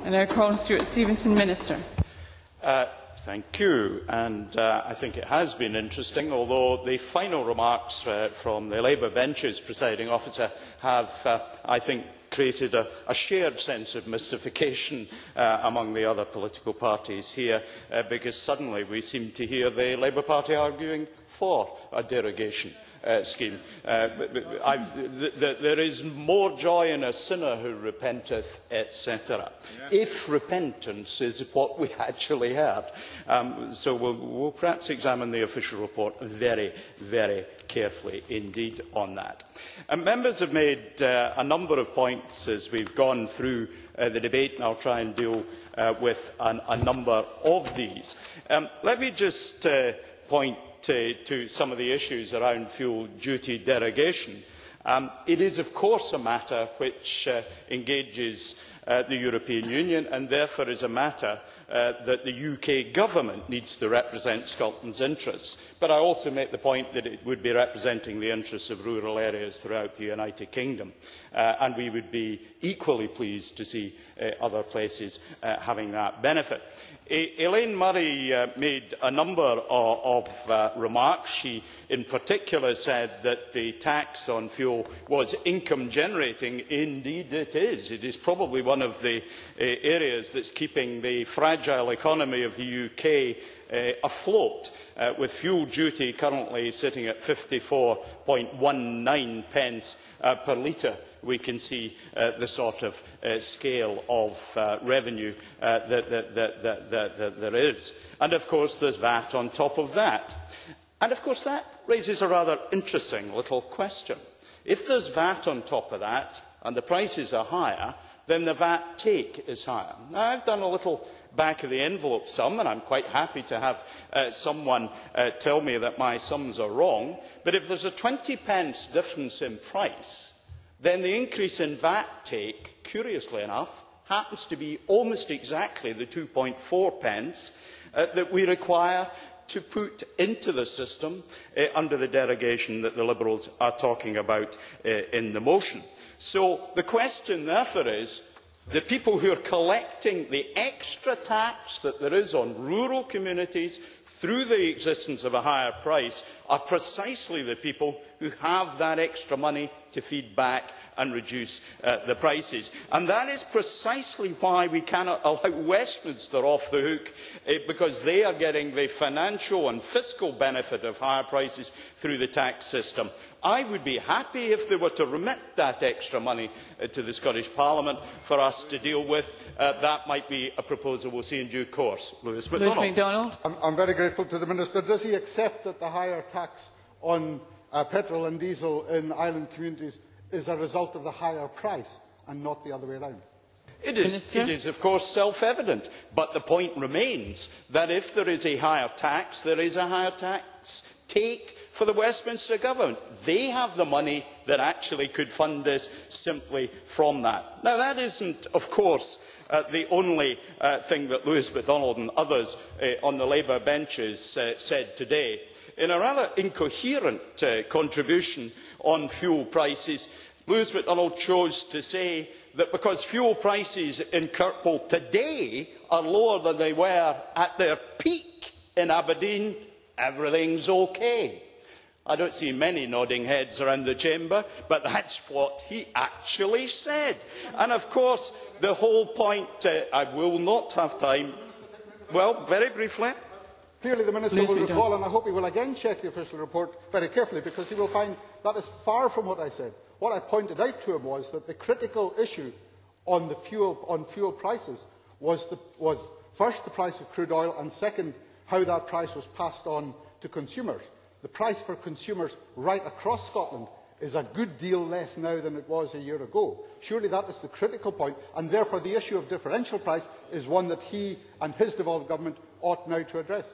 And I call Stuart Stevenson, Minister. Thank you. And I think it has been interesting, although the final remarks from the Labour benches, Presiding Officer, have, I think, created a shared sense of mystification among the other political parties here, because suddenly we seem to hear the Labour Party arguing for a derogation scheme. There is more joy in a sinner who repenteth, etc. If repentance is what we actually heard. So we'll perhaps examine the official report very, very carefully indeed on that. Members have made a number of points as we've gone through the debate, and I'll try and deal with a number of these. Let me just point to some of the issues around fuel duty derogation. It is, of course, a matter which engages the European Union, and therefore is a matter that the UK Government needs to represent Scotland's interests. But I also make the point that it would be representing the interests of rural areas throughout the United Kingdom, and we would be equally pleased to see other places having that benefit. Elaine Murray made a number of remarks. She, in particular, said that the tax on fuel was income generating. Indeed it is. It is probably one of the areas that's keeping the fragile economy of the UK afloat, with fuel duty currently sitting at 54.19 pence per litre. We can see the sort of scale of revenue that there is. And of course there's VAT on top of that. And of course that raises a rather interesting little question. If there's VAT on top of that, and the prices are higher, then the VAT take is higher. Now, I've done a little back of the envelope sum, and I'm quite happy to have someone tell me that my sums are wrong, but if there's a 20 pence difference in price, then the increase in VAT take, curiously enough, happens to be almost exactly the 2.4 pence that we require to put into the system under the derogation that the Liberals are talking about in the motion. So the question, therefore, is the people who are collecting the extra tax that there is on rural communities through the existence of a higher price are precisely the people who have that extra money to feed back and reduce the prices. And that is precisely why we cannot allow Westminster off the hook, because they are getting the financial and fiscal benefit of higher prices through the tax system. I would be happy if they were to remit that extra money to the Scottish Parliament for us to deal with. That might be a proposal we'll see in due course. Lewis MacDonald. I'm very grateful to the Minister. Does he accept that the higher tax on petrol and diesel in island communities is a result of the higher price and not the other way around? It is, of course, self-evident, but the point remains that if there is a higher tax, there is a higher tax take for the Westminster Government. They have the money that actually could fund this simply from that. Now, that isn't, of course, the only thing that Lewis MacDonald and others on the Labour benches said today. In a rather incoherent contribution on fuel prices, Lewis MacDonald chose to say that because fuel prices in Kirkby today are lower than they were at their peak in Aberdeen, everything's okay. I don't see many nodding heads around the chamber, but that's what he actually said. And of course, the whole point, I will not have time. Well, very briefly. Clearly the Minister will recall, and I hope he will again check the official report very carefully, because he will find that is far from what I said. What I pointed out to him was that the critical issue on fuel prices was first the price of crude oil, and second, how that price was passed on to consumers. The price for consumers right across Scotland is a good deal less now than it was a year ago. Surely that is the critical point, and therefore the issue of differential price is one that he and his devolved government ought now to address.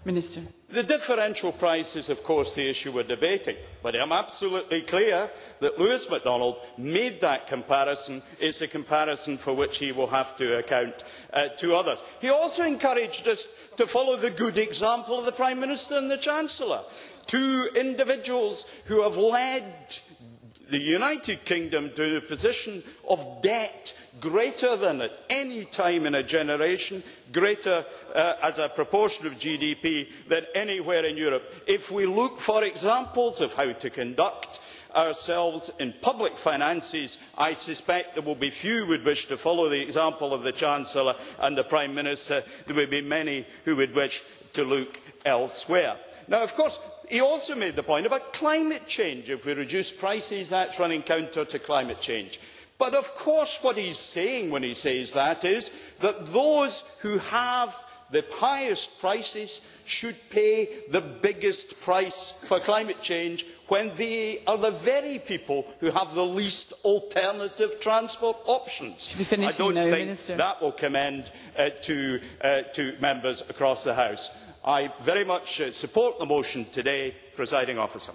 Minister. The differential price is, of course, the issue we're debating, but I'm absolutely clear that Lewis MacDonald made that comparison. It's a comparison for which he will have to account to others. He also encouraged us to follow the good example of the Prime Minister and the Chancellor, two individuals who have led the United Kingdom to a position of debt greater than at any time in a generation, greater as a proportion of GDP than anywhere in Europe. If we look for examples of how to conduct ourselves in public finances, I suspect there will be few who would wish to follow the example of the Chancellor and the Prime Minister. There would be many who would wish to look elsewhere. Now, of course, he also made the point about climate change. If we reduce prices, that's running counter to climate change. But of course what he's saying when he says that is that those who have the highest prices should pay the biggest price for climate change when they are the very people who have the least alternative transport options. I don't think that will commend to members across the House. I very much support the motion today, Presiding Officer.